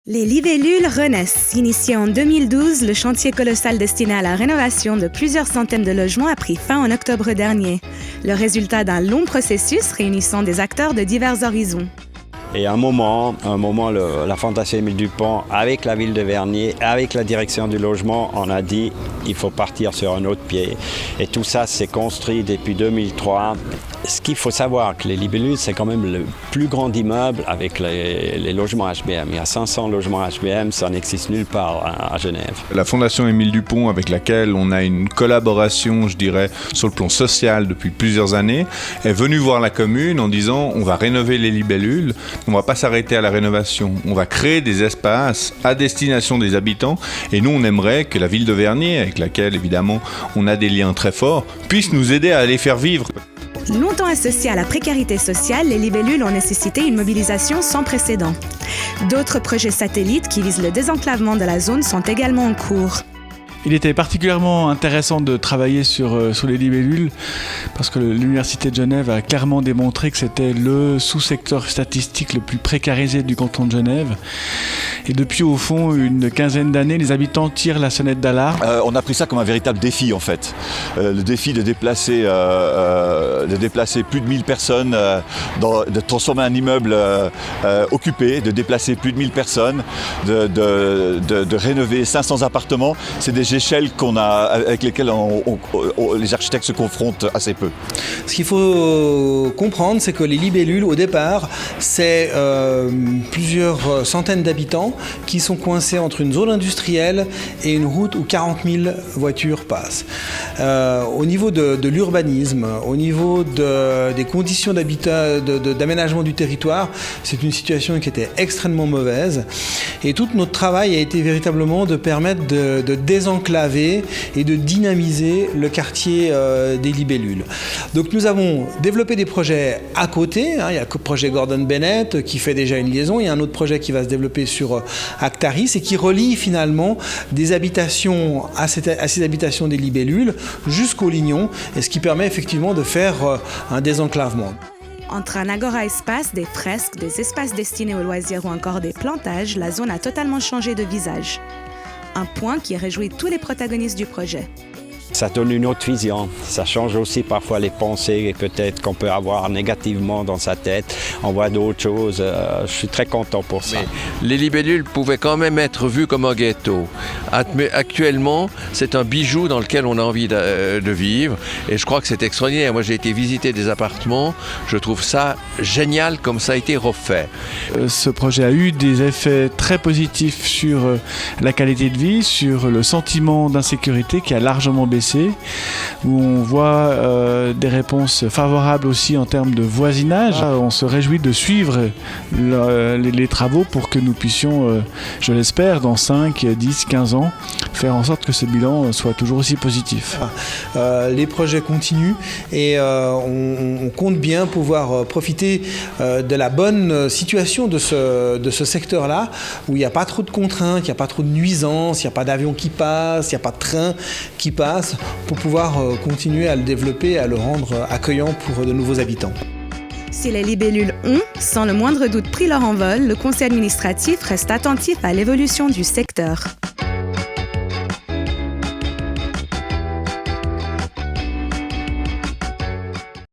Les libellules renaissent. Initié en 2012, le chantier colossal destiné à la rénovation de plusieurs centaines de logements a pris fin en octobre dernier. Le résultat d'un long processus réunissant des acteurs de divers horizons. Et à un moment, la Fondation Émile Dupont, avec la ville de Vernier, avec la direction du logement, on a dit il faut partir sur un autre pied. Et tout ça s'est construit depuis 2003. Ce qu'il faut savoir, que les libellules, c'est quand même le plus grand immeuble avec les logements HBM. Il y a 500 logements HBM, ça n'existe nulle part à Genève. La Fondation Émile Dupont, avec laquelle on a une collaboration, je dirais, sur le plan social depuis plusieurs années, est venue voir la commune en disant on va rénover les libellules, on ne va pas s'arrêter à la rénovation, on va créer des espaces à destination des habitants et nous on aimerait que la ville de Vernier, avec laquelle évidemment on a des liens très forts, puisse nous aider à les faire vivre. Longtemps associées à la précarité sociale, les libellules ont nécessité une mobilisation sans précédent. D'autres projets satellites qui visent le désenclavement de la zone sont également en cours. Il était particulièrement intéressant de travailler sur les libellules parce que l'Université de Genève a clairement démontré que c'était le sous-secteur statistique le plus précarisé du canton de Genève. Et depuis au fond une quinzaine d'années, les habitants tirent la sonnette d'alarme. On a pris ça comme un véritable défi en fait. Le défi de déplacer plus de 1000 personnes, de transformer un immeuble occupé, de déplacer plus de 1000 personnes, de rénover 500 appartements. C'est des échelles avec lesquelles les architectes se confrontent assez peu. Ce qu'il faut comprendre, c'est que les libellules, au départ, c'est plusieurs centaines d'habitants qui sont coincés entre une zone industrielle et une route où 40 000 voitures passent. Au niveau de l'urbanisme, au niveau des conditions d'aménagement du territoire, c'est une situation qui était extrêmement mauvaise. Et tout notre travail a été véritablement de permettre de désenclaver et de dynamiser le quartier des libellules. Donc nous avons développé des projets à côté. Il y a le projet Gordon Bennett qui fait déjà une liaison. Il y a un autre projet qui va se développer sur Actaris et qui relie finalement des habitations à ces habitations des libellules jusqu'au Lignon, et ce qui permet effectivement de faire un désenclavement. Entre un agora espace, des fresques, des espaces destinés aux loisirs ou encore des plantages, la zone a totalement changé de visage. Un point qui réjouit tous les protagonistes du projet. Ça donne une autre vision, ça change aussi parfois les pensées peut-être qu'on peut avoir négativement dans sa tête. On voit d'autres choses, je suis très content pour ça. Mais les libellules pouvaient quand même être vues comme un ghetto. Actuellement, c'est un bijou dans lequel on a envie de vivre et je crois que c'est extraordinaire. Moi j'ai été visiter des appartements, je trouve ça génial comme ça a été refait. Ce projet a eu des effets très positifs sur la qualité de vie, sur le sentiment d'insécurité qui a largement baissé, où on voit des réponses favorables aussi en termes de voisinage. On se réjouit de suivre les travaux pour que nous puissions, je l'espère, dans 5, 10, 15 ans, faire en sorte que ce bilan soit toujours aussi positif. Les projets continuent et on compte bien pouvoir profiter de la bonne situation de ce secteur-là, où il n'y a pas trop de contraintes, il n'y a pas trop de nuisances, il n'y a pas d'avion qui passe, il n'y a pas de train qui passe, pour pouvoir continuer à le développer et à le rendre accueillant pour de nouveaux habitants. Si les libellules ont, sans le moindre doute, pris leur envol, le conseil administratif reste attentif à l'évolution du secteur.